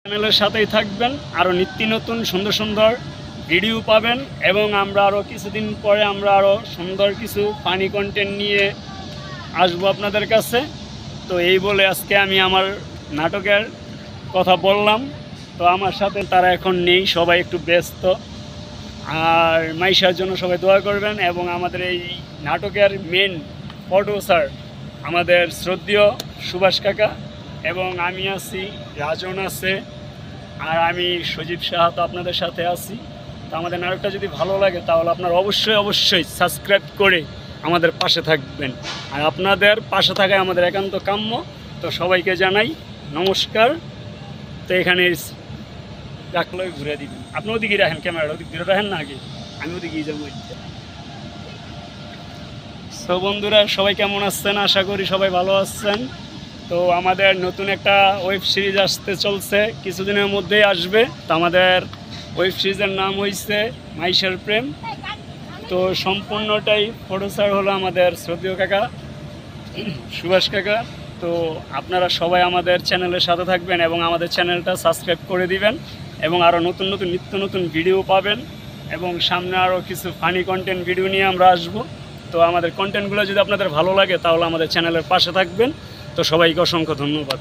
চ্যানেলের সাথেই থাকবেন, আরও নিত্য নতুন সুন্দর সুন্দর ভিডিও পাবেন এবং আমরা আরও কিছুদিন পরে আমরা আরও সুন্দর কিছু ফানি কন্টেন্ট নিয়ে আসবো আপনাদের কাছে। তো এই বলে আজকে আমি আমার নাটকের কথা বললাম। তো আমার সাথে তারা এখন নেই, সবাই একটু ব্যস্ত। আর মাইশার জন্য সবাই দোয়া করবেন এবং আমাদের এই নাটকের মেন প্রডিউসার আমাদের শ্রদ্ধেয় সুভাষ কাকা এবং আমি আছি, রাজন আছে, আর আমি সজীব সাহা তো আপনাদের সাথে আছি। তো আমাদের নাটকটা যদি ভালো লাগে তাহলে আপনারা অবশ্যই সাবস্ক্রাইব করে আমাদের পাশে থাকবেন। আর আপনাদের পাশে থাকায় আমাদের একান্ত কাম্য। তো সবাইকে জানাই নমস্কার। তো এখানে রাখলে ঘুরে দিবেন, আপনি ওদিকে রাখেন, ক্যামেরাটা ওদিক ঘুরে রাখেন না, আগে আমি ওদিকেই যাবো। তো বন্ধুরা সবাই কেমন আছেন? আশা করি সবাই ভালো আছেন। তো আমাদের নতুন একটা ওয়েব সিরিজ আসতে চলছে, কিছুদিনের মধ্যেই আসবে। তো আমাদের ওয়েব সিরিজের নাম হয়েছে মাইশার প্রেম। তো সম্পূর্ণটাই প্রডিউসার হলো আমাদের শ্রদ্ধেয় কাকা সুভাষ কাকা। তো আপনারা সবাই আমাদের চ্যানেলের সাথে থাকবেন এবং আমাদের চ্যানেলটা সাবস্ক্রাইব করে দিবেন এবং আরও নতুন নতুন নিত্য নতুন ভিডিও পাবেন এবং সামনে আরও কিছু ফানি কন্টেন্ট ভিডিও নিয়ে আমরা আসব। তো আমাদের কন্টেন্টগুলো যদি আপনাদের ভালো লাগে তাহলে আমাদের চ্যানেলের পাশে থাকবেন। তো সবাইকে অসংখ্য ধন্যবাদ।